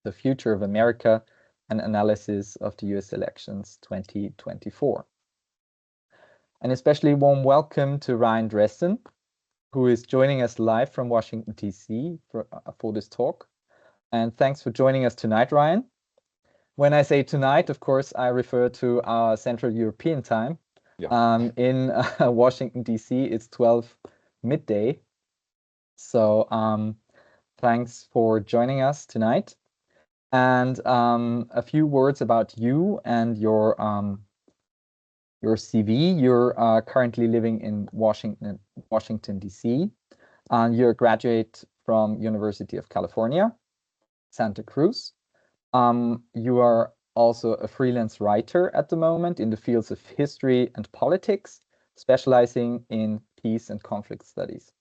The Future of America, an Analysis of the US Elections 2024. An especially warm welcome to Ryan Dressen, who is joining us live from Washington, D.C. for this talk. And thanks for joining us tonight, Ryan. When I say tonight, of course, I refer to our Central European time. Yeah. In Washington, D.C., it's 12 midday. So thanks for joining us tonight. And a few words about you and your CV. You're currently living in Washington, D.C. You're a graduate from University of California, Santa Cruz. You are also a freelance writer at the moment in the fields of history and politics, specializing in peace and conflict studies.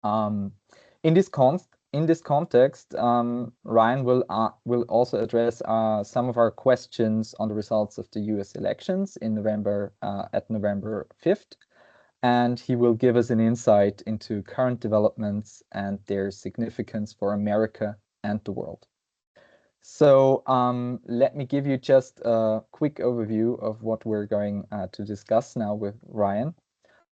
In this context, Ryan will also address some of our questions on the results of the U.S. elections in November at November 5th, and he will give us an insight into current developments and their significance for America and the world. So let me give you just a quick overview of what we're going to discuss now with Ryan.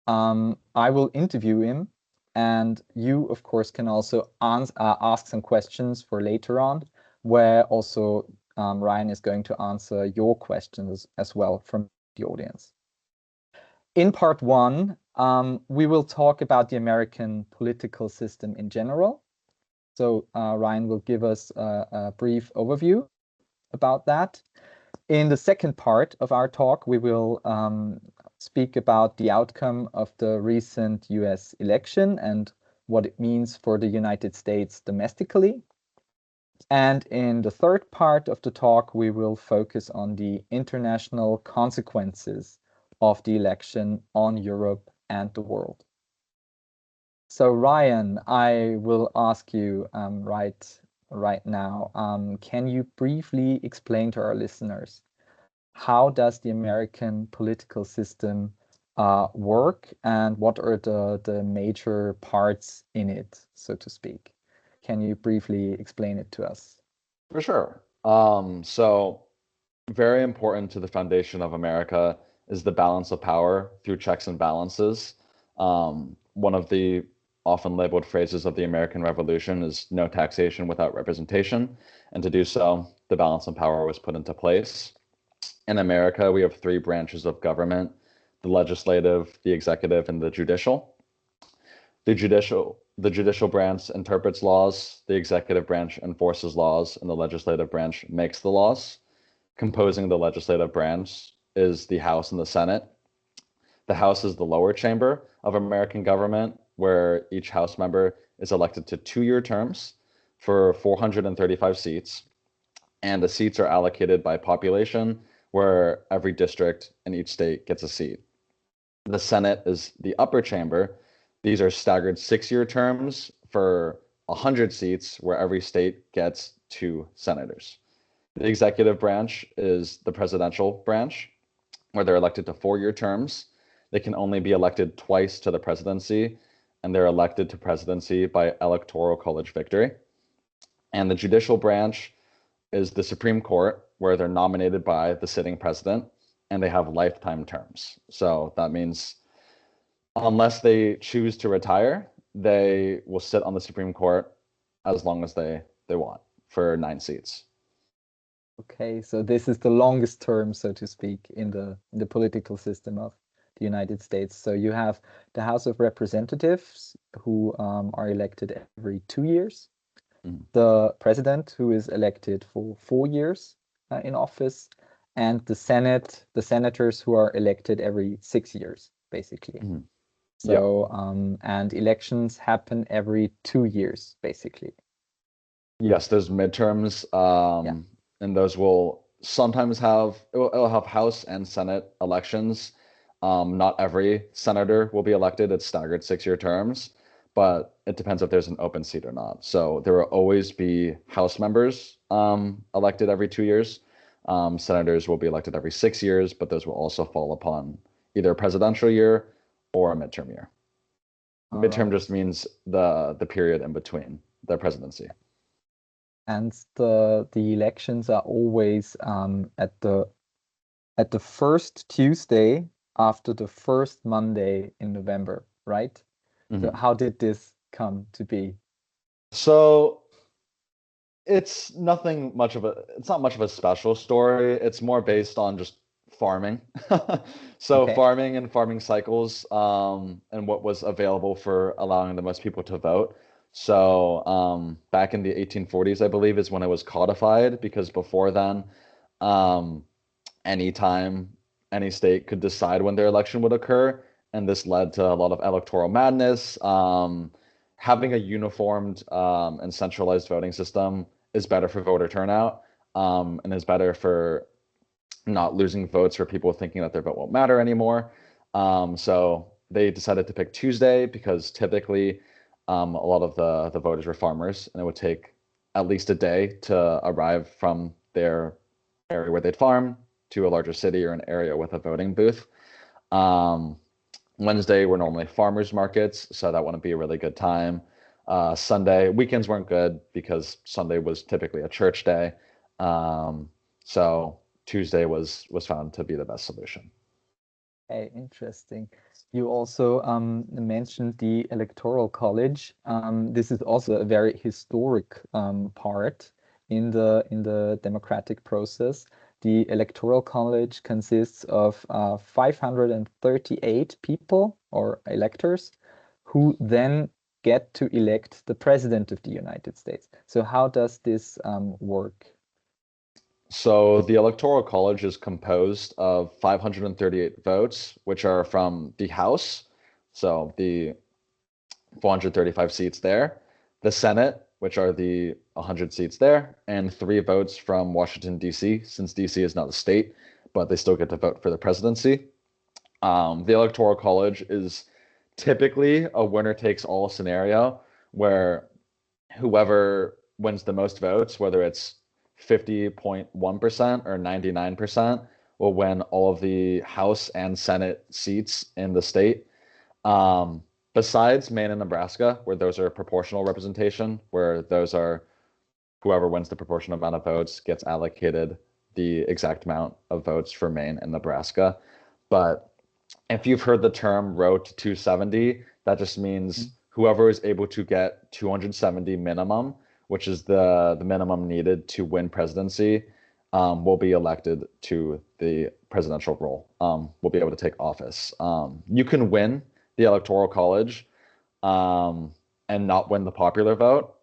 I will interview him, and you, of course, can also ask some questions for later on, where also Ryan is going to answer your questions as well from the audience. In part one, we will talk about the American political system in general. So Ryan will give us a brief overview about that. In the second part of our talk, we will speak about the outcome of the recent US election and what it means for the United States domestically. And in the third part of the talk, we will focus on the international consequences of the election on Europe and the world. So Ryan, I will ask you right now, can you briefly explain to our listeners, how does the American political system work, and what are the major parts in it, so to speak? Can you briefly explain it to us? For sure. So very important to the foundation of America is the balance of power through checks and balances. One of the often labeled phrases of the American Revolution is no taxation without representation. And to do so, the balance of power was put into place. In America, we have three branches of government: the legislative, the executive, and the judicial. The judicial branch interprets laws, the executive branch enforces laws, and the legislative branch makes the laws. Composing the legislative branch is the House and the Senate. The House is the lower chamber of American government, where each House member is elected to 2-year terms for 435 seats. And the seats are allocated by population, where every district in each state gets a seat. The Senate is the upper chamber. These are staggered 6-year terms for 100 seats, where every state gets 2 senators. The executive branch is the presidential branch, where they're elected to 4-year terms. They can only be elected twice to the presidency, and they're elected to presidency by electoral college victory. And the judicial branch is the Supreme Court, where they're nominated by the sitting president, and they have lifetime terms. So that means unless they choose to retire, they will sit on the Supreme Court as long as they want, for 9 seats. Okay, so this is the longest term, so to speak, in the political system of the United States. So you have the House of Representatives, who are elected every 2 years. Mm-hmm. The president, who is elected for 4 years in office, and the Senate, the senators, who are elected every 6 years, basically. Mm-hmm. So, and elections happen every 2 years, basically. Yes, there's midterms, and those will sometimes it'll have House and Senate elections. Not every senator will be elected. It's staggered 6-year terms, but it depends if there's an open seat or not. So there will always be House members elected every 2 years. Senators will be elected every 6 years, but those will also fall upon either a presidential year or a midterm year. Midterm just means the period in between the presidency. And the elections are always at the first Tuesday after the first Monday in November, right? So how did this come to be? So it's not much of a special story. It's more based on just farming. So Okay. farming and farming cycles, and what was available for allowing the most people to vote. So back in the 1840s, I believe, is when it was codified, because before then, um, anytime any state could decide when their election would occur, and this led to a lot of electoral madness. Having a uniformed and centralized voting system is better for voter turnout, and is better for not losing votes for people thinking that their vote won't matter anymore. So they decided to pick Tuesday because typically a lot of the voters were farmers, and it would take at least a day to arrive from their area where they'd farm to a larger city or an area with a voting booth. Um, Wednesday were normally farmers markets, so that wouldn't be a really good time. Sunday weekends weren't good because Sunday was typically a church day. So Tuesday was found to be the best solution. Okay, interesting. You also mentioned the Electoral College. This is also a very historic part in the democratic process. The Electoral College consists of 538 people or electors who then get to elect the President of the United States. So how does this work? So the Electoral College is composed of 538 votes, which are from the House, so the 435 seats there, the Senate, which are the 100 seats there, and 3 votes from Washington, D.C., since D.C. is not a state, but they still get to vote for the presidency. The Electoral College is typically a winner takes all scenario where whoever wins the most votes, whether it's 50.1% or 99%, will win all of the House and Senate seats in the state. Um, Besides Maine and Nebraska, where those are proportional representation, where those are whoever wins the proportional amount of votes gets allocated the exact amount of votes for Maine and Nebraska. But if you've heard the term row to 270, that just means whoever is able to get 270 minimum, which is the minimum needed to win presidency, will be elected to the presidential role, will be able to take office. You can win the Electoral College and not win the popular vote.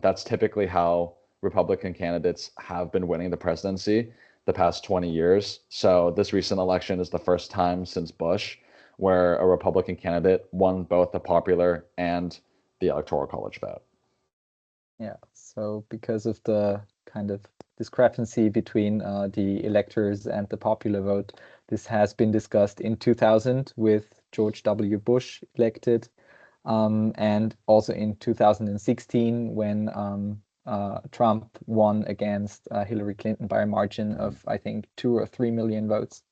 That's typically how Republican candidates have been winning the presidency the past 20 years. So this recent election is the first time since Bush where a Republican candidate won both the popular and the Electoral College vote. Yeah, so because of the kind of discrepancy between the electors and the popular vote, this has been discussed in 2000 with George W. Bush elected, and also in 2016 when Trump won against Hillary Clinton by a margin of, I think, 2 or 3 million votes.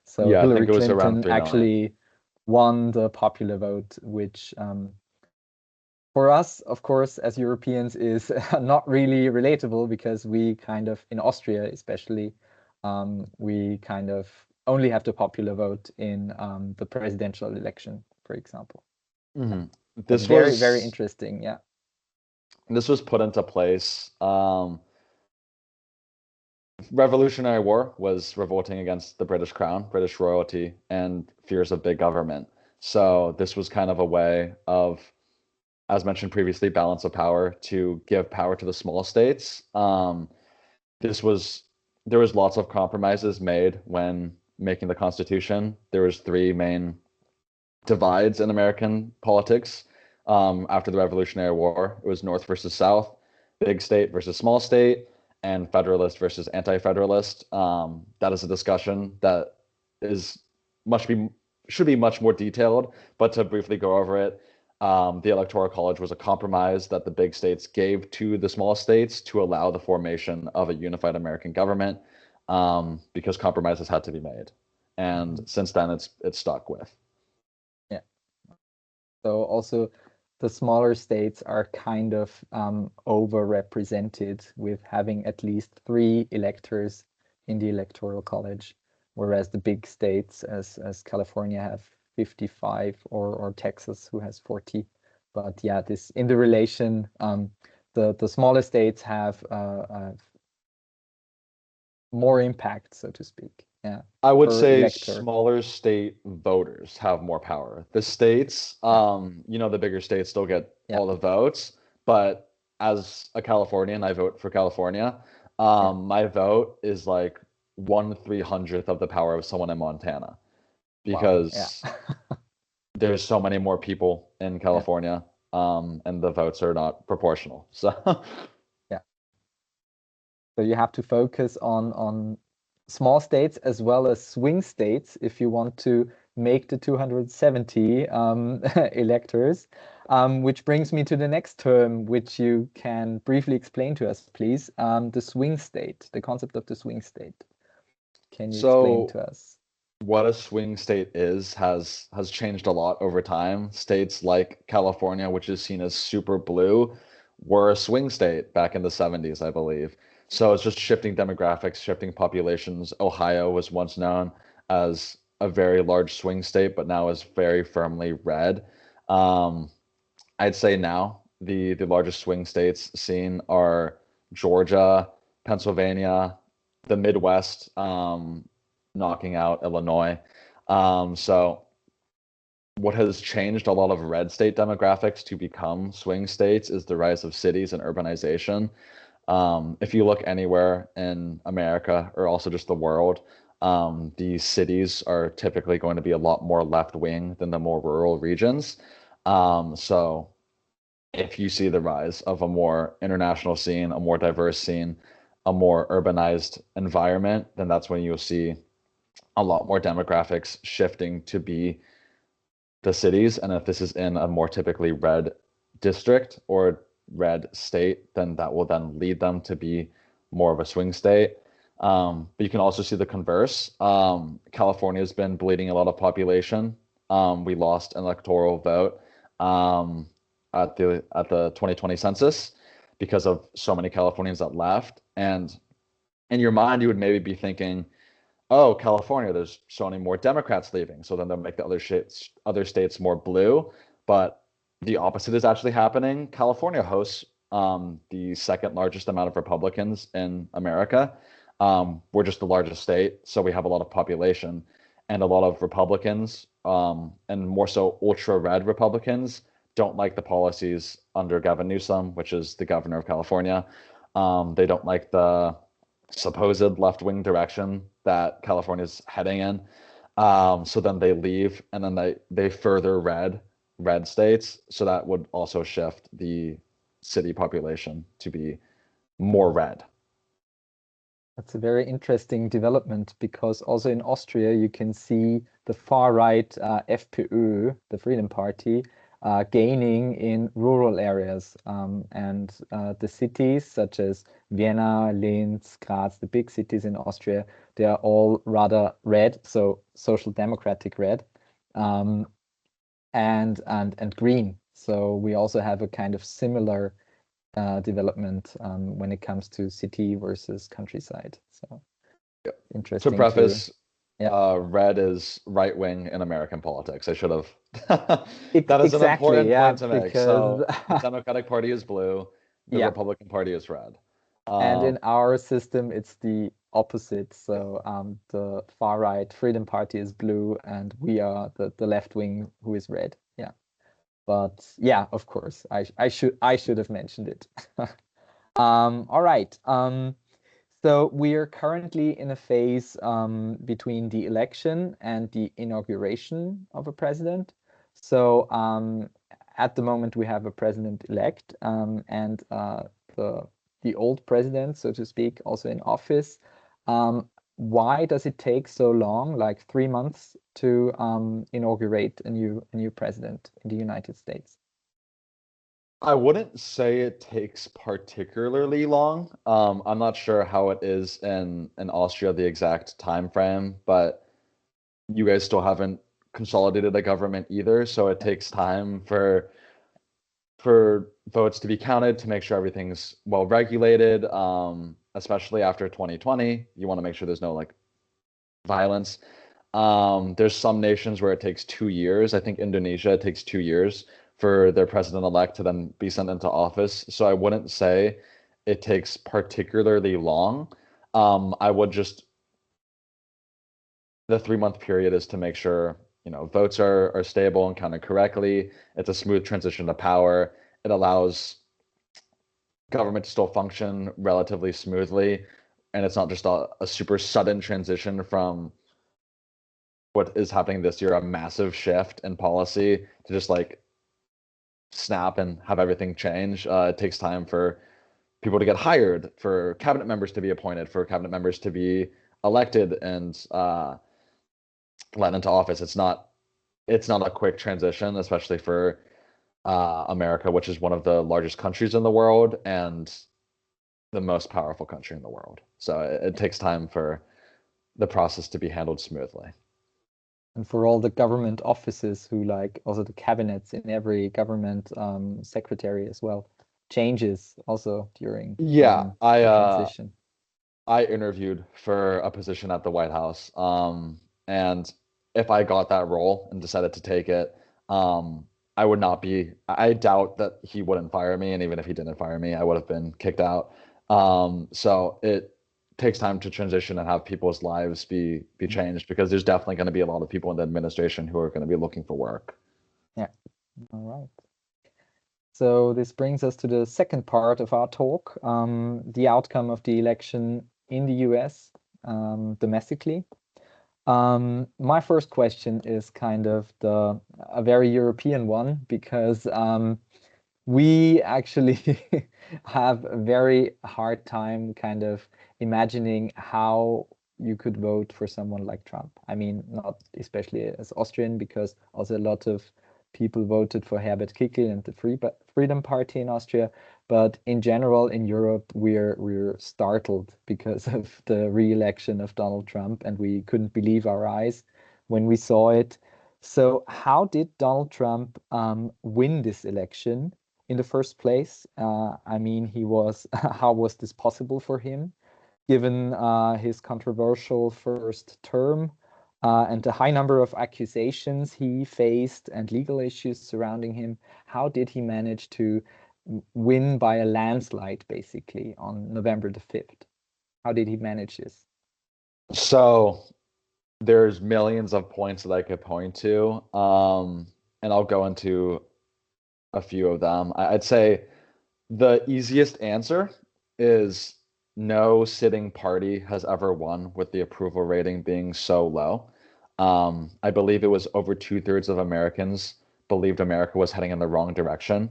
So Yeah, I think Hillary it was around Clinton 3 million. actually won the popular vote, which for us, of course, as Europeans, is not really relatable because we kind of, in Austria especially, we kind of only have the popular vote in the presidential election, for example. Mm-hmm. But very, very interesting. Yeah. This was put into place. Revolutionary War was revolting against the British Crown, British royalty, and fears of big government. So this was kind of a way of, as mentioned previously, balance of power to give power to the small states. This was There was lots of compromises made when making the Constitution. There was 3 main divides in American politics after the Revolutionary War. It was North versus South, big state versus small state, and Federalist versus anti-Federalist. That is a discussion that is much be should be much more detailed. But to briefly go over it, the Electoral College was a compromise that the big states gave to the small states to allow the formation of a unified American government, because compromises had to be made, and since then it's stuck with. Yeah. So also the smaller states are kind of overrepresented with having at least 3 electors in the electoral college, whereas the big states, as California, have 55, or Texas, who has 40. But yeah, this in the relation, the smaller states have more impact, so to speak. Yeah. I would Per say elector. smaller state voters have more power. The states, the bigger states still get Yeah. all the votes, but as a Californian, I vote for California. My vote is like 1/300th of the power of someone in Montana Wow. because Yeah. there's so many more people in California, and the votes are not proportional. So Yeah. So you have to focus on small states as well as swing states if you want to make the 270 electors. Which brings me to the next term, which you can briefly explain to us, please. The swing state, the concept of the swing state. Can you explain to us? What a swing state has changed a lot over time. States like California, which is seen as super blue, were a swing state back in the 70s, I believe. So it's just shifting demographics, shifting populations. Ohio was once known as a very large swing state, but now is very firmly red. I'd say now the largest swing states seen are Georgia, Pennsylvania, the Midwest, knocking out Illinois. So what has changed a lot of red state demographics to become swing states is the rise of cities and urbanization. If you look anywhere in America or also just the world, these cities are typically going to be a lot more left wing than the more rural regions. So if you see the rise of a more international scene, a more diverse scene, a more urbanized environment, then that's when you'll see a lot more demographics shifting to be the cities. And if this is in a more typically red district or red state, then that will then lead them to be more of a swing state. But you can also see the converse. California has been bleeding a lot of population. We lost an electoral vote at the 2020 census because of so many Californians that left. And in your mind, you would maybe be thinking, oh, California, there's so many more Democrats leaving, so then they'll make the other states more blue. But the opposite is actually happening. California hosts the second largest amount of Republicans in America. We're just the largest state, so we have a lot of population, and a lot of Republicans, and more so ultra red Republicans, don't like the policies under Gavin Newsom, which is the governor of California. They don't like the supposed left-wing direction that California's heading in. So then they leave, and then they further red states. So that would also shift the city population to be more red. That's a very interesting development, because also in Austria you can see the far right FPÖ, the Freedom Party, gaining in rural areas, and the cities such as Vienna, Linz, Graz, the big cities in Austria, they are all rather red, so social democratic red, and green. So we also have a kind of similar development when it comes to city versus countryside. So Yep. interesting. To preface, yeah. red is right wing in American politics. I should have. That is an important yeah, point to make. because So the Democratic Party is blue, the yeah, Republican Party is red. and in our system it's the opposite. So the far right Freedom Party is blue, and we are the left wing, who is red. Yeah. But yeah, of course, I should have mentioned it. All right. So we are currently in a phase between the election and the inauguration of a president. So at the moment we have a president-elect, and the old president, so to speak, also in office. Why does it take so long, like 3 months, to inaugurate a new president in the United States? I wouldn't say it takes particularly long. I'm not sure how it is in Austria, the exact time frame, but you guys still haven't consolidated a government either, so it takes time for for votes to be counted, to make sure everything's well regulated, especially after 2020. You want to make sure there's no like violence. There's some nations where it takes 2 years. I think Indonesia, it takes 2 years for their president-elect to then be sent into office. So I wouldn't say it takes particularly long. I would just, the 3-month period is to make sure, votes are stable and counted correctly. It's a smooth transition to power. It allows government to still function relatively smoothly. And it's not just a super sudden transition from what is happening this year, a massive shift in policy to just like snap and have everything change. It takes time for people to get hired, for cabinet members to be appointed, for cabinet members to be elected and let into office. It's not a quick transition, especially for America, which is one of the largest countries in the world and the most powerful country in the world. So it takes time for the process to be handled smoothly. And for all the government offices who like also the cabinets in every government secretary as well changes also during the transition. I interviewed for a position at the White House, and if I got that role and decided to take it, I would not be. I doubt that he wouldn't fire me, and even if he didn't fire me, I would have been kicked out. So it takes time to transition and have people's lives be changed, because there's definitely going to be a lot of people in the administration who are going to be looking for work. Yeah. All right. So this brings us to the second part of our talk, the outcome of the election in the US domestically. My first question is kind of a very European one, because we actually have a very hard time kind of imagining how you could vote for someone like Trump. I mean, not especially as Austrian, because also a lot of people voted for Herbert Kickl and the Freedom Party in Austria. But in general, in Europe, we're startled because of the re-election of Donald Trump, and we couldn't believe our eyes when we saw it. So how did Donald Trump win this election in the first place? I mean, how was this possible for him, given his controversial first term and the high number of accusations he faced and legal issues surrounding him? How did he manage to win by a landslide, basically, on November the 5th? How did he manage this? So there's millions of points that I could point to, and I'll go into a few of them. I'd say the easiest answer is no sitting party has ever won with the approval rating being so low. I believe it was over 2/3 of Americans believed America was heading in the wrong direction.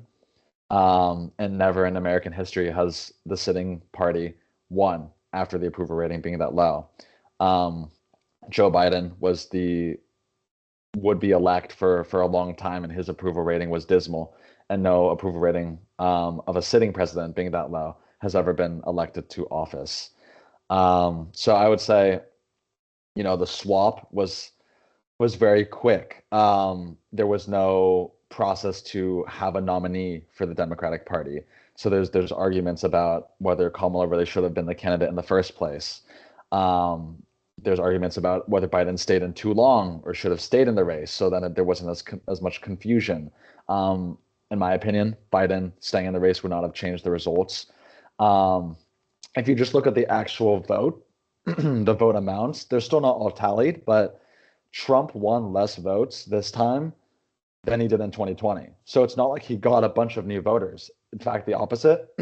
And never in American history has the sitting party won after the approval rating being that low. Joe Biden was the would-be elect for a long time, and his approval rating was dismal, and no approval rating of a sitting president being that low has ever been elected to office. So I would say, the swap was very quick. There was no process to have a nominee for the Democratic Party. So there's arguments about whether Kamala really should have been the candidate in the first place. There's arguments about whether Biden stayed in too long or should have stayed in the race, so that there wasn't as much confusion. In my opinion, Biden staying in the race would not have changed the results. If you just look at the actual vote, the vote amounts, they're still not all tallied, but Trump won less votes this time than he did in 2020. So it's not like he got a bunch of new voters. In fact, the opposite.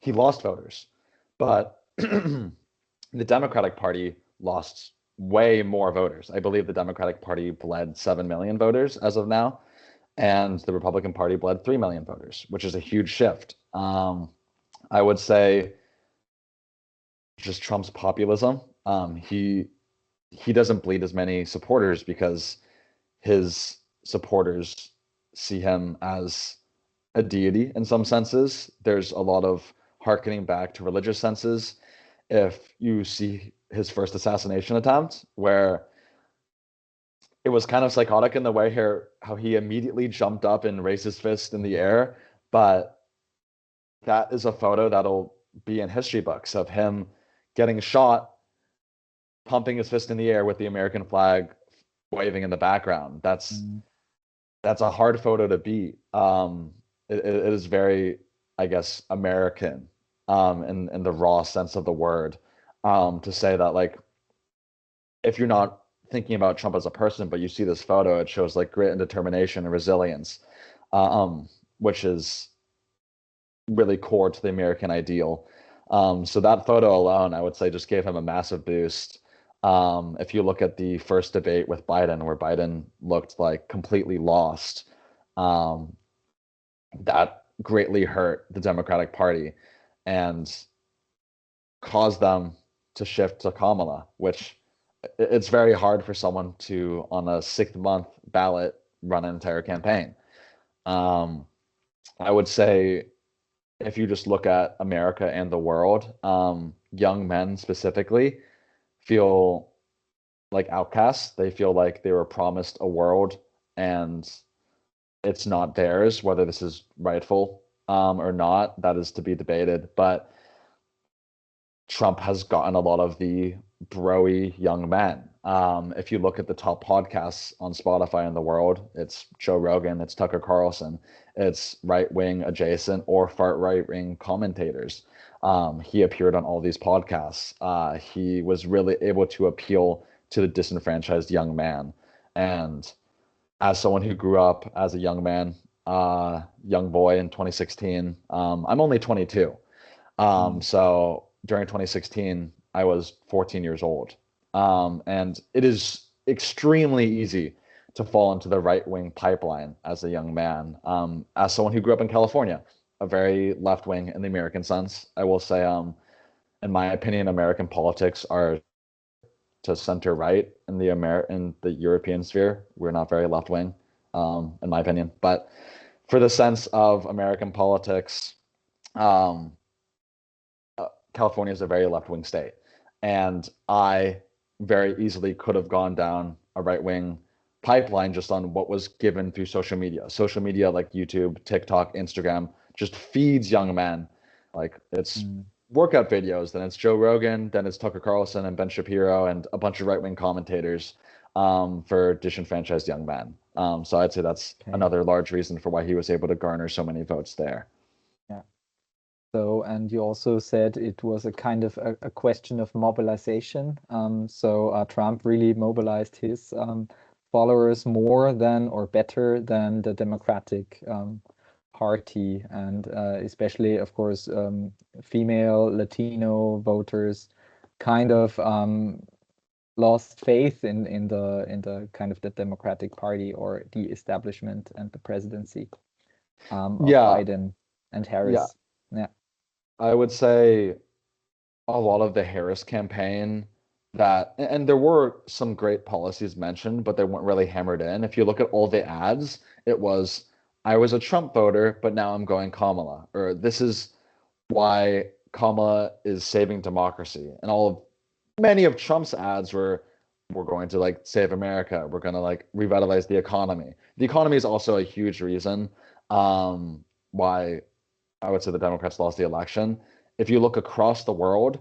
He lost voters. But the Democratic Party lost way more voters. I believe the Democratic Party bled 7 million voters as of now, and the Republican Party bled 3 million voters, which is a huge shift. I would say just Trump's populism. He doesn't bleed as many supporters because his supporters see him as a deity in some senses. There's a lot of hearkening back to religious senses. If you see his first assassination attempt, where it was kind of psychotic in the way how he immediately jumped up and raised his fist in the air, But that is a photo that'll be in history books of him getting shot, pumping his fist in the air with the American flag waving in the background. That's a hard photo to beat. It is very, I guess, American, in the raw sense of the word, to say that, like, if you're not thinking about Trump as a person, but you see this photo, it shows like grit and determination and resilience, which is really core to the American ideal. So that photo alone, I would say, just gave him a massive boost. If you look at the first debate with Biden, where Biden looked like completely lost, that greatly hurt the Democratic Party and caused them to shift to Kamala, which it's very hard for someone to, on a 6-month ballot, run an entire campaign. I would say if you just look at America and the world, young men specifically feel like outcasts. They feel like they were promised a world and it's not theirs. Whether this is rightful or not, that is to be debated. But Trump has gotten a lot of the broy young men. If you look at the top podcasts on Spotify in the world, it's Joe Rogan, it's Tucker Carlson, it's right-wing adjacent or far-right-wing commentators. He appeared on all these podcasts. He was really able to appeal to the disenfranchised young man. And as someone who grew up as a young man, young boy in 2016, I'm only 22. So during 2016, I was 14 years old. And it is extremely easy to fall into the right-wing pipeline as a young man. As someone who grew up in California, a very left-wing in the American sense, I will say, in my opinion, American politics are to center right in the European sphere. We're not very left-wing, in my opinion. But for the sense of American politics, California is a very left-wing state, and I very easily could have gone down a right-wing pipeline just on what was given through social media. Social media like YouTube, TikTok, Instagram just feeds young men. Like, it's workout videos, then it's Joe Rogan, then it's Tucker Carlson and Ben Shapiro and a bunch of right-wing commentators for disenfranchised young men. So I'd say that's another large reason for why he was able to garner so many votes there. Yeah. So, and you also said it was a kind of a question of mobilization. So Trump really mobilized his followers more than or better than the Democratic Party, and especially, of course, female Latino voters kind of lost faith in the kind of the Democratic Party or the establishment and the presidency of Biden and Harris. Yeah. I would say a lot of the Harris campaign and there were some great policies mentioned, but they weren't really hammered in. If you look at all the ads, it was, I was a Trump voter, but now I'm going Kamala, or this is why Kamala is saving democracy. And many of Trump's ads were, we're going to like save America. We're going to like revitalize the economy. The economy is also a huge reason why I would say the Democrats lost the election. If you look across the world,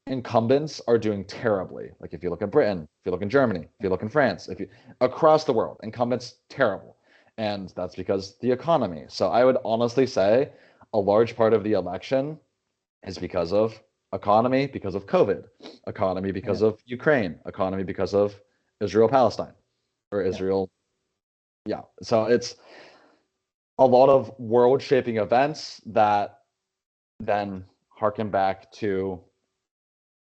incumbents are doing terribly. Like if you look at Britain, if you look in Germany, if you look in France, across the world, incumbents terrible. And that's because the economy. So I would honestly say a large part of the election is because of economy, because of COVID, economy because of Ukraine, economy because of Israel-Palestine, or Israel. Yeah. So it's a lot of world-shaping events that then harken back to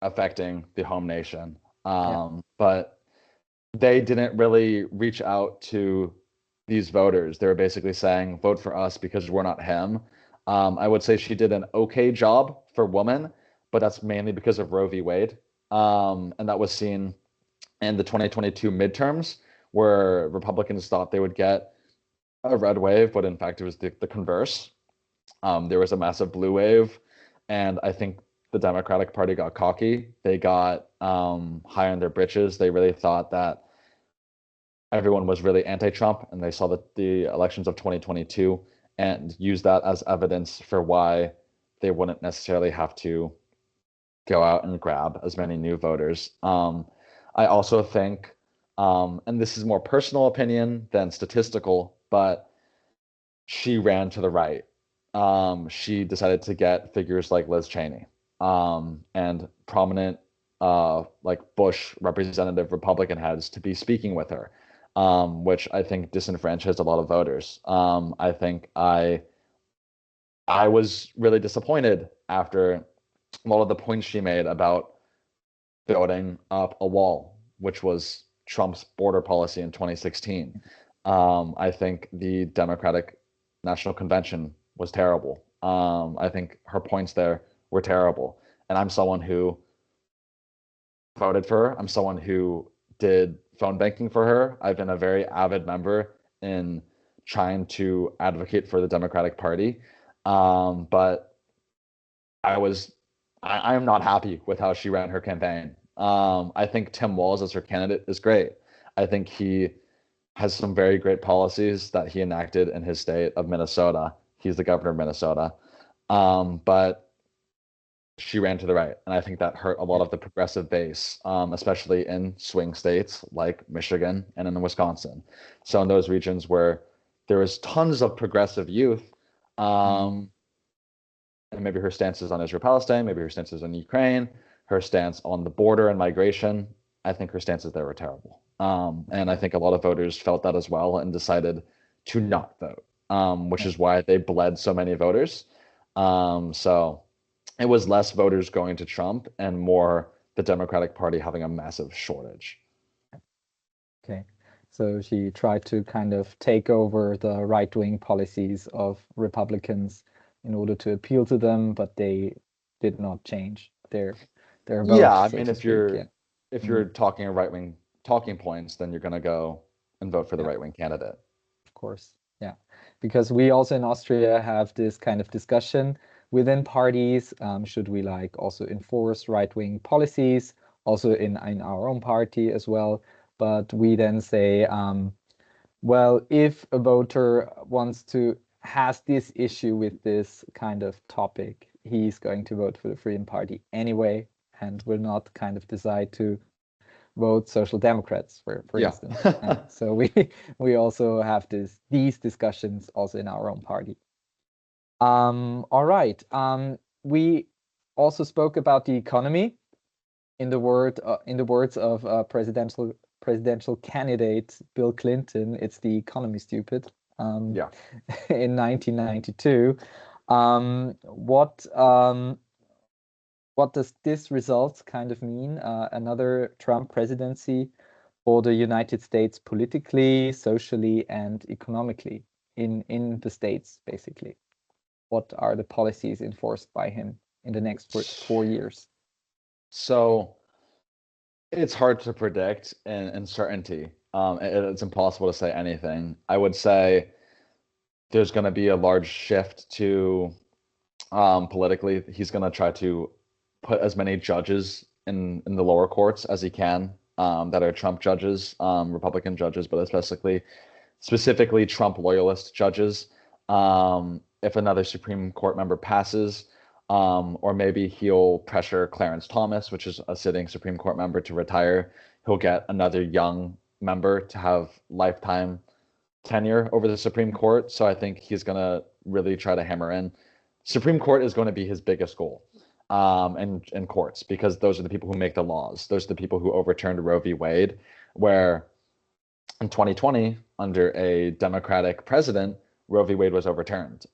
affecting the home nation. But they didn't really reach out to these voters. They were basically saying, vote for us because we're not him. I would say she did an okay job for women, but that's mainly because of Roe v. Wade. And that was seen in the 2022 midterms, where Republicans thought they would get a red wave, but in fact it was the converse. There was a massive blue wave, and I think the Democratic Party got cocky. They got high on their britches. They really thought that everyone was really anti-Trump, and they saw that the elections of 2022 and use that as evidence for why they wouldn't necessarily have to go out and grab as many new voters. I also think, and this is more personal opinion than statistical, but she ran to the right. She decided to get figures like Liz Cheney, and prominent like Bush representative Republican heads to be speaking with her, which I think disenfranchised a lot of voters. I think I was really disappointed after a lot of the points she made about building up a wall, which was Trump's border policy in 2016. I think the Democratic National Convention was terrible. I think her points there were terrible. And I'm someone who voted for her. I'm someone who did phone banking for her. I've been a very avid member in trying to advocate for the Democratic Party. But I am not happy with how she ran her campaign. I think Tim Walz as her candidate is great. I think he has some very great policies that he enacted in his state of Minnesota. He's the governor of Minnesota. But she ran to the right, and I think that hurt a lot of the progressive base, especially in swing states like Michigan and in Wisconsin. So in those regions where there was tons of progressive youth, and maybe her stances on Israel-Palestine, maybe her stances on Ukraine, her stance on the border and migration, I think her stances there were terrible. And I think a lot of voters felt that as well and decided to not vote, which is why they bled so many voters. So it was less voters going to Trump and more the Democratic Party having a massive shortage. Okay. So she tried to kind of take over the right-wing policies of Republicans in order to appeal to them, but they did not change their vote. Yeah, I so mean, to if you're speak. Yeah. if you're talking right-wing talking points, then you're going to go and vote for the Yeah. right-wing candidate. Of course, yeah. Because we also in Austria have this kind of discussion within parties. Should we like also enforce right-wing policies, also in our own party as well? But we then say, well, if a voter has this issue with this kind of topic, he's going to vote for the Freedom Party anyway, and will not kind of decide to vote Social Democrats, for Yeah. instance. So we also have these discussions also in our own party. All right. We also spoke about the economy in the words of presidential candidate Bill Clinton. It's the economy, stupid. Yeah. In 1992. What does this result kind of mean? Another Trump presidency for the United States politically, socially, and economically in the states, basically. What are the policies enforced by him in the next 4 years? So it's hard to predict in certainty. It's impossible to say anything. I would say there's going to be a large shift to politically. He's going to try to put as many judges in the lower courts as he can that are Trump judges, Republican judges, but specifically Trump loyalist judges. If another Supreme Court member passes, or maybe he'll pressure Clarence Thomas, which is a sitting Supreme Court member, to retire. He'll get another young member to have lifetime tenure over the Supreme Court. So I think he's going to really try to hammer in. Supreme Court is going to be his biggest goal, and courts, because those are the people who make the laws. Those are the people who overturned Roe v. Wade, where in 2020, under a Democratic president, Roe v. Wade was overturned.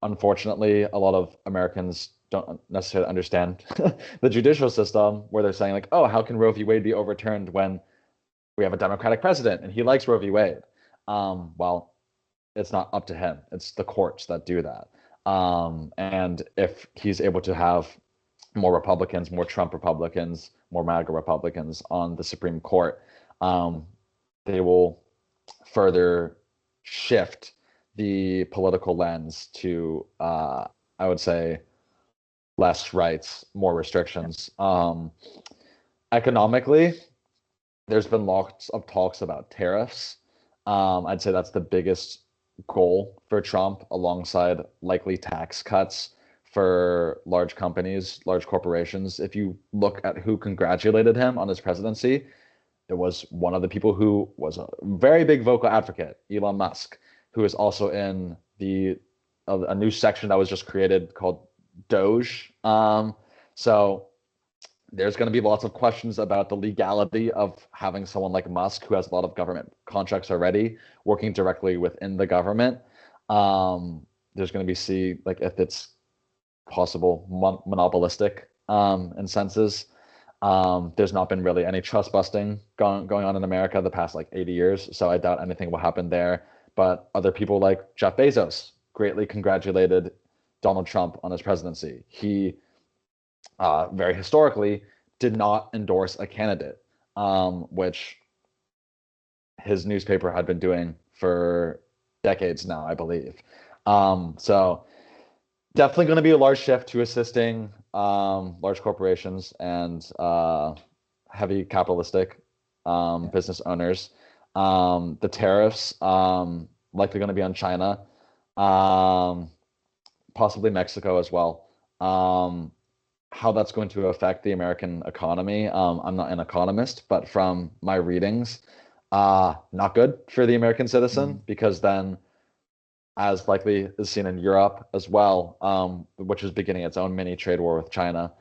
Unfortunately, a lot of Americans don't necessarily understand the judicial system, where they're saying like, oh, how can Roe v. Wade be overturned when we have a Democratic president and he likes Roe v. Wade? Well, it's not up to him. It's the courts that do that. And if he's able to have more Republicans, more Trump Republicans, more MAGA Republicans on the Supreme Court, they will further shift the political lens to, I would say, less rights, more restrictions. Economically, there's been lots of talks about tariffs. I'd say that's the biggest goal for Trump, alongside likely tax cuts for large companies, large corporations. If you look at who congratulated him on his presidency, it was one of the people who was a very big vocal advocate, Elon Musk, who is also in a new section that was just created called Doge. So there's going to be lots of questions about the legality of having someone like Musk, who has a lot of government contracts already, working directly within the government. There's going to be like if it's possible monopolistic in senses. There's not been really any trust busting going on in America the past like 80 years, so I doubt anything will happen there. But other people like Jeff Bezos greatly congratulated Donald Trump on his presidency. He very historically did not endorse a candidate, which his newspaper had been doing for decades now, I believe. So definitely going to be a large shift to assisting large corporations and heavy capitalistic business owners. The tariffs likely going to be on China, possibly Mexico as well. How that's going to affect the American economy, I'm not an economist, but from my readings, not good for the American citizen, because then, as likely is seen in Europe as well, which is beginning its own mini trade war with China,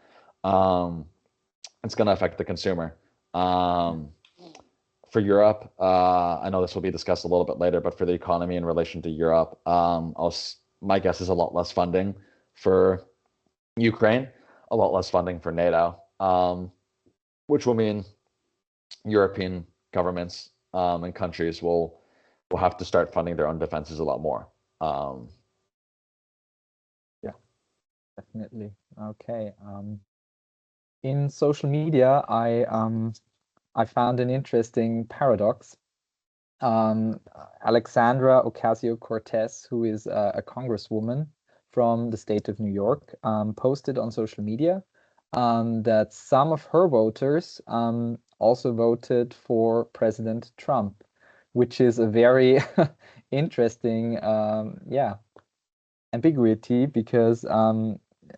it's going to affect the consumer. For Europe, I know this will be discussed a little bit later, but for the economy in relation to Europe, my guess is a lot less funding for Ukraine, a lot less funding for NATO, which will mean European governments and countries will have to start funding their own defenses a lot more. Yeah, definitely. Okay. In social media, I found an interesting paradox. Alexandra Ocasio-Cortez, who is a congresswoman from the state of New York, posted on social media that some of her voters also voted for President Trump, which is a very interesting, ambiguity, because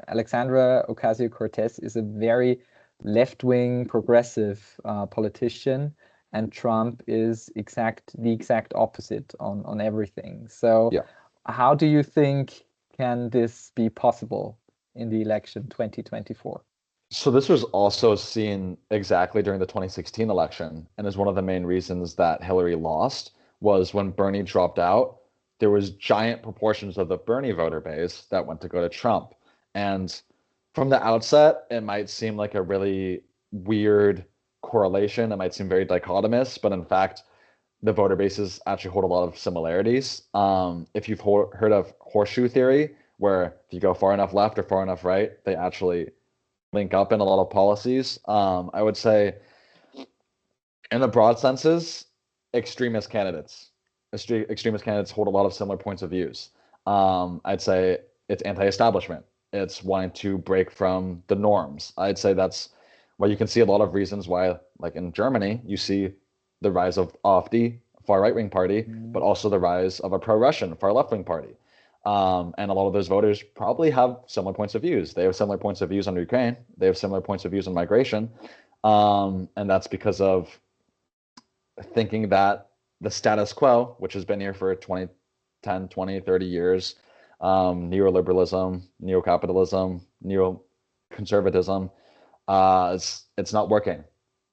Alexandra Ocasio-Cortez is a very left-wing progressive politician, and Trump is the exact opposite on everything. So Yeah. how do you think can this be possible in the election 2024? So this was also seen exactly during the 2016 election, and is one of the main reasons that Hillary lost. Was when Bernie dropped out, there was giant proportions of the Bernie voter base that went to go to Trump. And from the outset, it might seem like a really weird correlation. It might seem very dichotomous, but in fact, the voter bases actually hold a lot of similarities. If you've heard of horseshoe theory, where if you go far enough left or far enough right, they actually link up in a lot of policies. I would say, in the broad senses, extremist candidates hold a lot of similar points of views. I'd say it's anti-establishment. It's wanting to break from the norms. I'd say that's why you can see a lot of reasons why, like in Germany, you see the rise of AfD, far right-wing party, but also the rise of a pro-Russian, far left-wing party. And a lot of those voters probably have similar points of views. They have similar points of views on Ukraine. They have similar points of views on migration. And that's because of thinking that the status quo, which has been here for 10, 20, 30 years, neoliberalism, neocapitalism, neoconservatism, it's not working.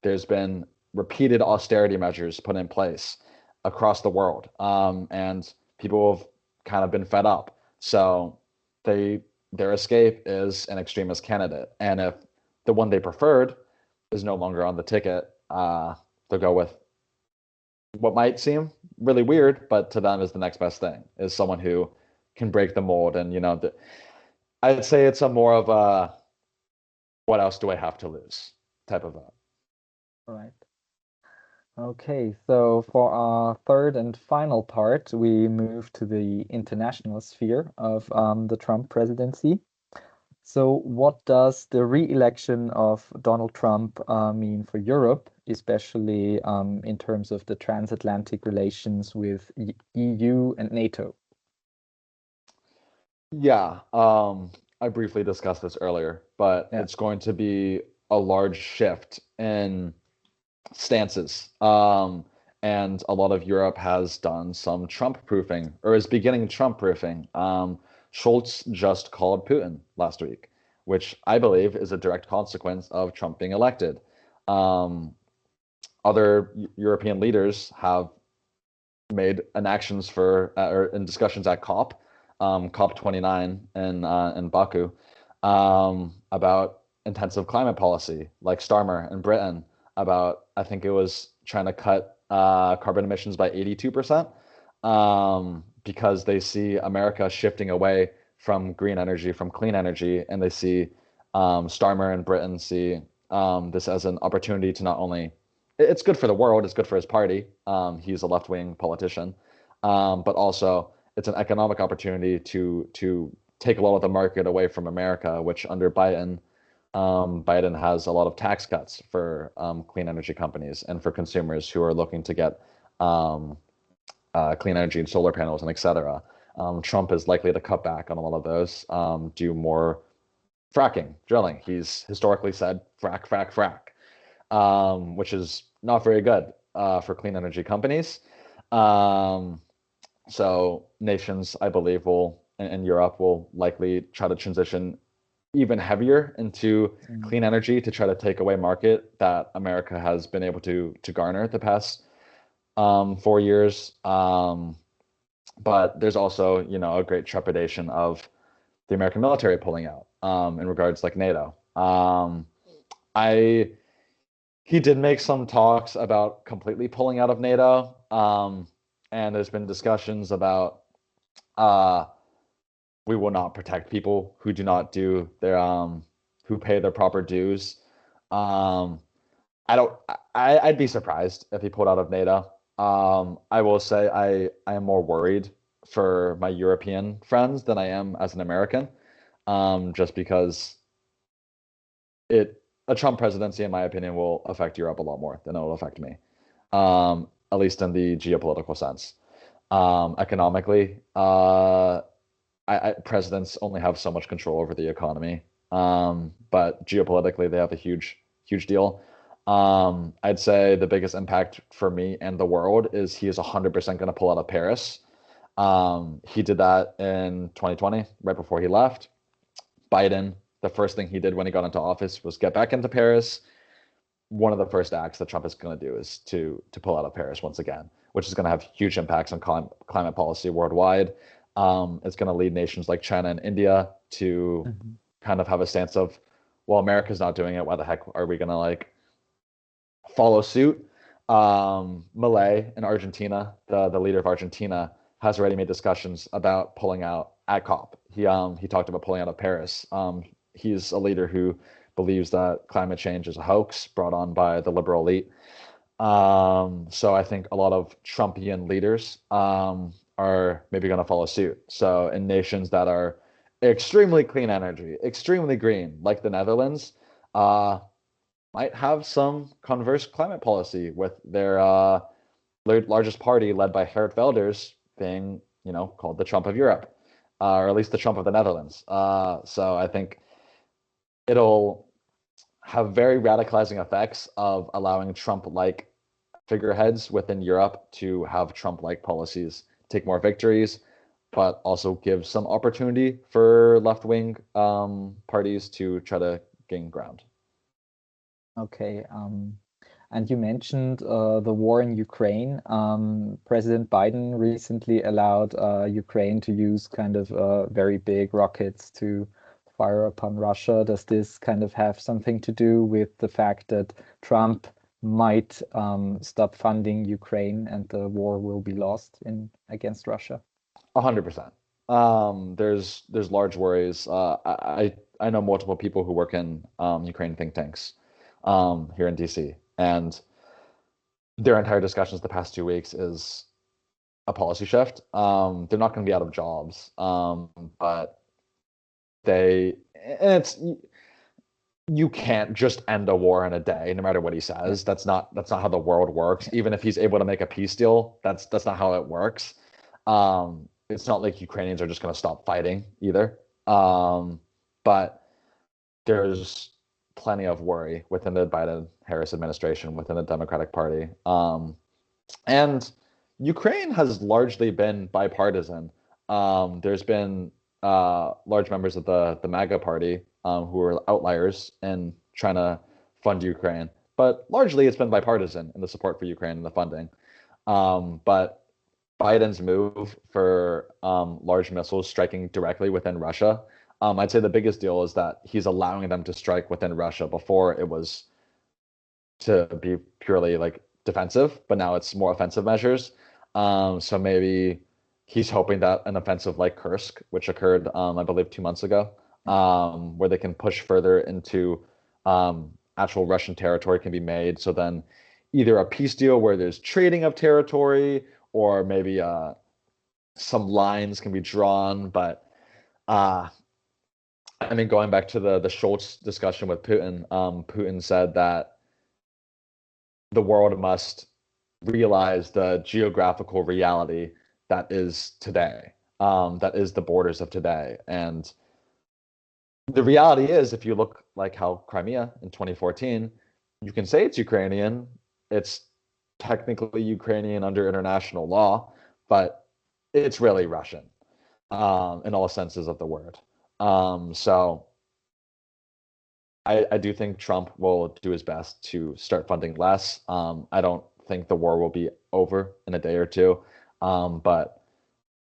There's been repeated austerity measures put in place across the world, and people have kind of been fed up. So their escape is an extremist candidate, and if the one they preferred is no longer on the ticket, they'll go with what might seem really weird, but to them is the next best thing, is someone who can break the mold. And I'd say it's a more of a what else do I have to lose type of vote. All right. Okay, so for our third and final part, we move to the international sphere of the Trump presidency. So what does the re-election of Donald Trump mean for Europe, especially in terms of the transatlantic relations with EU and NATO? Yeah, I briefly discussed this earlier, but Yeah. it's going to be a large shift in stances. And a lot of Europe has done some Trump proofing or is beginning Trump proofing. Schultz just called Putin last week, which I believe is a direct consequence of Trump being elected. Um, Other European leaders have made enactions for or in discussions at COP 29 in Baku, about intensive climate policy, like Starmer in Britain, about I think it was trying to cut carbon emissions by 82%, because they see America shifting away from green energy, from clean energy, and they see Starmer in Britain see this as an opportunity to not only it's good for the world, it's good for his party. He's a left-wing politician, but also it's an economic opportunity to take a lot of the market away from America, which under Biden, Biden has a lot of tax cuts for clean energy companies and for consumers who are looking to get clean energy and solar panels and etc. Trump is likely to cut back on a lot of those, do more fracking, drilling. He's historically said frack, frack, frack, which is not very good for clean energy companies. Um, so nations, I believe, will in Europe will likely try to transition even heavier into clean energy to try to take away market that America has been able to garner the past 4 years. But there's also, a great trepidation of the American military pulling out in regards like NATO. I He did make some talks about completely pulling out of NATO, and there's been discussions about uh, we will not protect people who do not do their who pay their proper dues. Um, I don't. I'd be surprised if he pulled out of NATO. I will say I am more worried for my European friends than I am as an American, just because it a Trump presidency, in my opinion, will affect Europe a lot more than it will affect me, at least in the geopolitical sense. Economically, presidents only have so much control over the economy, but geopolitically, they have a huge, huge deal. I'd say the biggest impact for me and the world is he is 100% going to pull out of Paris. He did that in 2020, right before he left. Biden, the first thing he did when he got into office was get back into Paris. One of the first acts that Trump is going to do is to pull out of Paris once again, which is going to have huge impacts on climate policy worldwide. It's going to lead nations like China and India to kind of have a stance of, well, America's not doing it. Why the heck are we going to follow suit? Malay in Argentina, the leader of Argentina, has already made discussions about pulling out at COP. He talked about pulling out of Paris. He's a leader who believes that climate change is a hoax brought on by the liberal elite. So I think a lot of Trumpian leaders are maybe going to follow suit. So in nations that are extremely clean energy, extremely green, like the Netherlands, might have some converse climate policy with their largest party, led by Geert Wilders, being called the Trump of Europe, or at least the Trump of the Netherlands. So I think it'll have very radicalizing effects of allowing Trump-like figureheads within Europe to have Trump-like policies, take more victories, but also give some opportunity for left-wing parties to try to gain ground. Okay. And you mentioned the war in Ukraine. President Biden recently allowed Ukraine to use kind of very big rockets to fire upon Russia. Does this kind of have something to do with the fact that Trump might stop funding Ukraine and the war will be lost against Russia? 100%. There's large worries. I know multiple people who work in Ukraine think tanks here in DC, and their entire discussions the past 2 weeks is a policy shift. They're not going to be out of jobs, but you can't just end a war in a day, no matter what he says. That's not how the world works. Even if he's able to make a peace deal, that's not how it works. It's not like Ukrainians are just going to stop fighting either. But there's plenty of worry within the Biden-Harris administration, within the Democratic Party. And Ukraine has largely been bipartisan. There's been large members of the MAGA party who are outliers in trying to fund Ukraine, but largely it's been bipartisan in the support for Ukraine and the funding. But Biden's move for large missiles striking directly within Russia, I'd say the biggest deal is that he's allowing them to strike within Russia. Before it was to be purely like defensive, but now it's more offensive measures. So maybe he's hoping that an offensive like Kursk, which occurred, I believe, 2 months ago, where they can push further into actual Russian territory can be made. So then either a peace deal where there's trading of territory, or maybe some lines can be drawn. But I mean, going back to the Scholz discussion with Putin, Putin said that the world must realize the geographical reality that is today, that is the borders of today. And the reality is, if you look like how Crimea in 2014, you can say it's Ukrainian. It's technically Ukrainian under international law, but it's really Russian in all senses of the word. So I do think Trump will do his best to start funding less. I don't think the war will be over in a day or two, but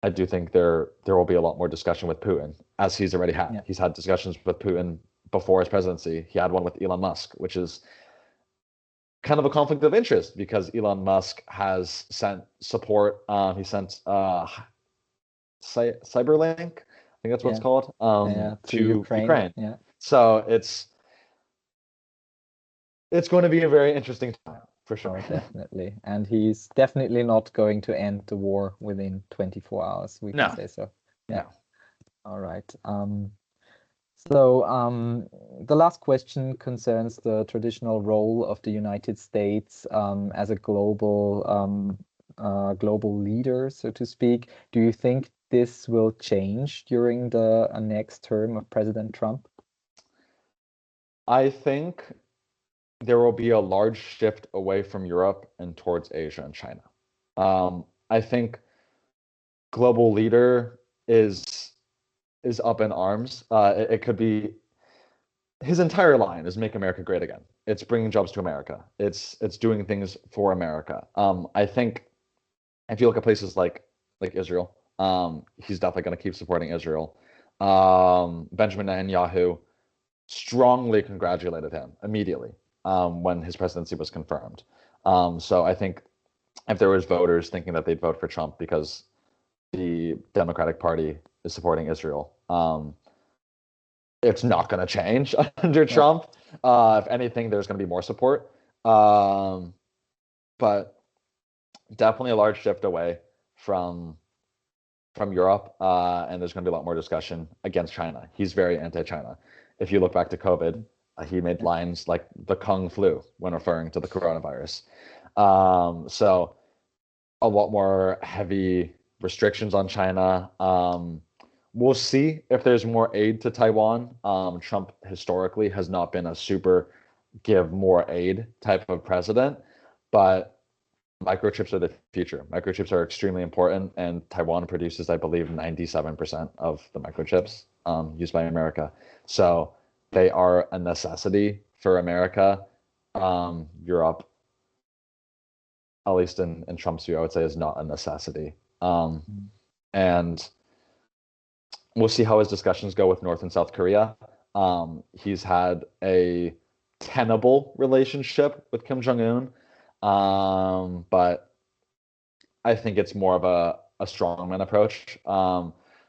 I do think there will be a lot more discussion with Putin, as he's already had. Yeah. He's had discussions with Putin before his presidency. He had one with Elon Musk, which is kind of a conflict of interest because Elon Musk has sent support. He sent Cyberlink, I think that's what it's called, to Ukraine. Yeah. So it's going to be a very interesting time, for sure. Oh, definitely. And he's definitely not going to end the war within 24 hours, we can say so. Yeah. No. All right. So the last question concerns the traditional role of the United States as a global leader, so to speak. Do you think this will change during the next term of President Trump? I think there will be a large shift away from Europe and towards Asia and China. I think global leader is up in arms. It could be his entire line is "Make America Great Again." It's bringing jobs to America. It's doing things for America. I think if you look at places like Israel, he's definitely going to keep supporting Israel. Benjamin Netanyahu strongly congratulated him immediately when his presidency was confirmed. So I think if there was voters thinking that they'd vote for Trump because the Democratic Party is supporting Israel, it's not going to change under Trump. If anything, there's going to be more support. But definitely a large shift away from Europe, and there's going to be a lot more discussion against China. He's very anti-China. If you look back to COVID, he made lines like the Kung flu when referring to the coronavirus. So a lot more heavy restrictions on China. We'll see if there's more aid to Taiwan. Trump historically has not been a super give more aid type of president, but microchips are the future. Microchips are extremely important, and Taiwan produces, I believe, 97% of the microchips used by America. So they are a necessity for America. Europe, at least in Trump's view, I would say is not a necessity. And we'll see how his discussions go with North and South Korea. He's had a tenable relationship with Kim Jong-un, but I think it's more of a strongman approach.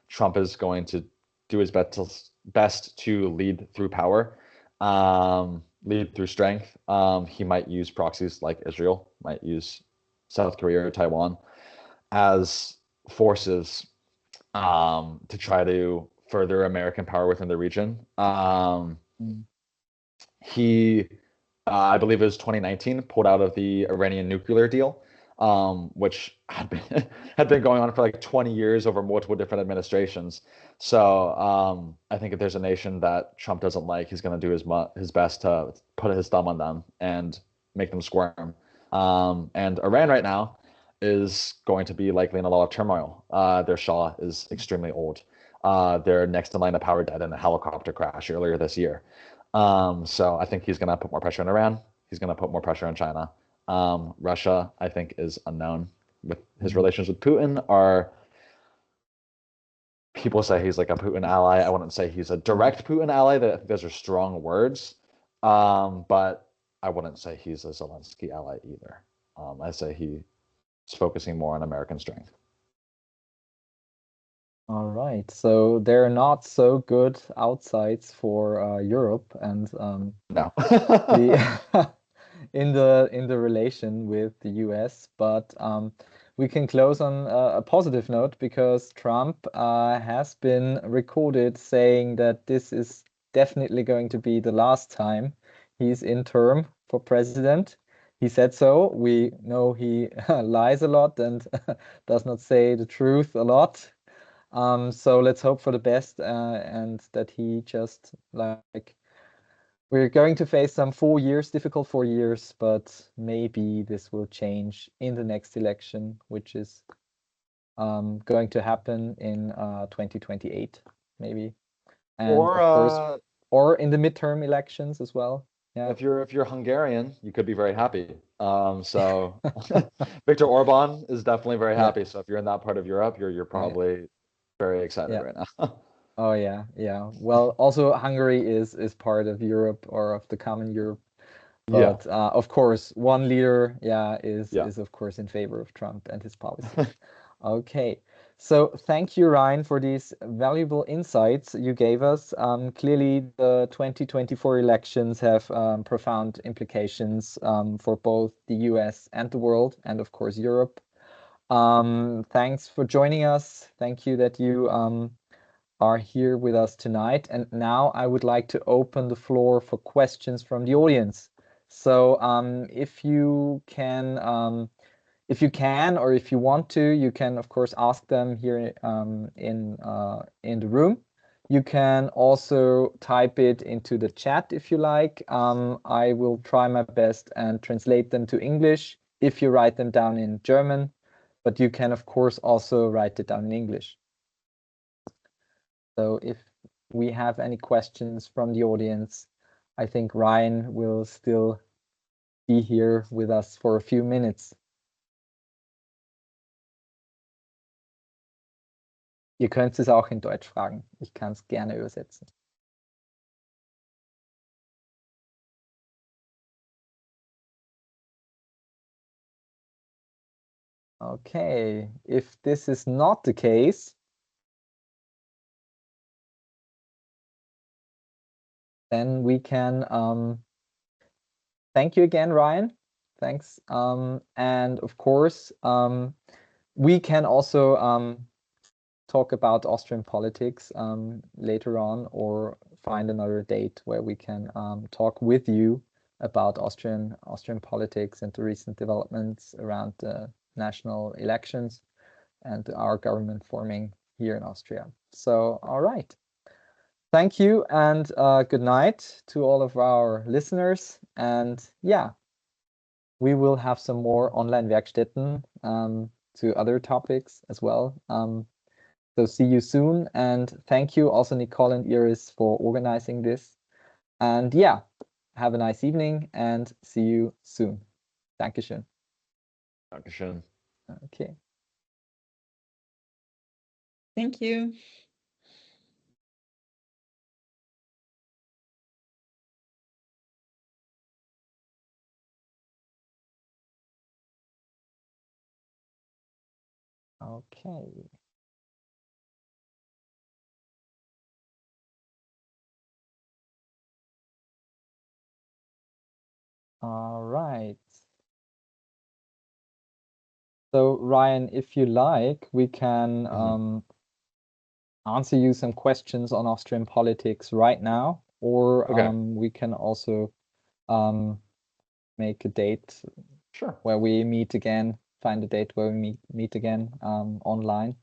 Trump is going to do his best to lead through power, lead through strength. He might use proxies like Israel, might use South Korea or Taiwan as forces to try to further American power within the region. Mm. He, I believe it was 2019, pulled out of the Iranian nuclear deal, which had been had been going on for like 20 years over multiple different administrations. So I think if there's a nation that Trump doesn't like, he's going to do his best to put his thumb on them and make them squirm. And Iran right now is going to be likely in a lot of turmoil. Their Shah is extremely old. Their next in line of power died in a helicopter crash earlier this year. So I think he's going to put more pressure on Iran. He's going to put more pressure on China. Russia, I think, is unknown. With his relations with Putin, are people say he's like a Putin ally. I wouldn't say he's a direct Putin ally. I think those are strong words. But I wouldn't say he's a Zelensky ally either. I say he's focusing more on American strength. All right. So they're not so good outsides for Europe and No. the in the relation with the US, but we can close on a positive note because Trump has been recorded saying that this is definitely going to be the last time he's in term for president. He said so. We know he lies a lot and does not say the truth a lot. So let's hope for the best and that he just like we're going to face some 4 years, difficult 4 years, but maybe this will change in the next election, which is going to happen in 2028, maybe. And Or of course, or in the midterm elections as well. Yeah. if you're Hungarian, you could be very happy. So Viktor Orban is definitely very Yeah. happy. So if you're in that part of Europe, you're Yeah. probably very excited Yeah. right now. Oh yeah, yeah. Well, also Hungary is part of Europe or of the common Europe. Yeah, But of course, one leader, yeah, yeah. is of course in favor of Trump and his policy. Okay, so thank you, Ryan, for these valuable insights you gave us. Clearly, the 2024 elections have profound implications for both the US and the world, and of course, Europe. Thanks for joining us. Thank you that you are here with us tonight. And now I would like to open the floor for questions from the audience. So if you can, or if you want to, you can of course ask them here in the room. You can also type it into the chat if you like. I will try my best and translate them to English if you write them down in German, but you can of course also write it down in English. So if we have any questions from the audience, I think Ryan will still be here with us for a few minutes. Ihr könnt es auch in Deutsch fragen. Ich kann es gerne übersetzen. Okay, if this is not the case, then we can thank you again, Ryan. Thanks. And of course, we can also talk about Austrian politics later on, or find another date where we can talk with you about Austrian politics and the recent developments around the national elections and our government forming here in Austria. So, all right. Thank you and good night to all of our listeners. And yeah, we will have some more online Werkstätten to other topics as well. So see you soon. And thank you also, Nicole and Iris, for organizing this. And yeah, have a nice evening and see you soon. Dankeschön. Dankeschön. Okay. Thank you. Okay. All right. So Ryan, if you like, we can answer you some questions on Austrian politics right now, or Okay. we can also make a date Sure. where we meet again, find a date where we meet again online.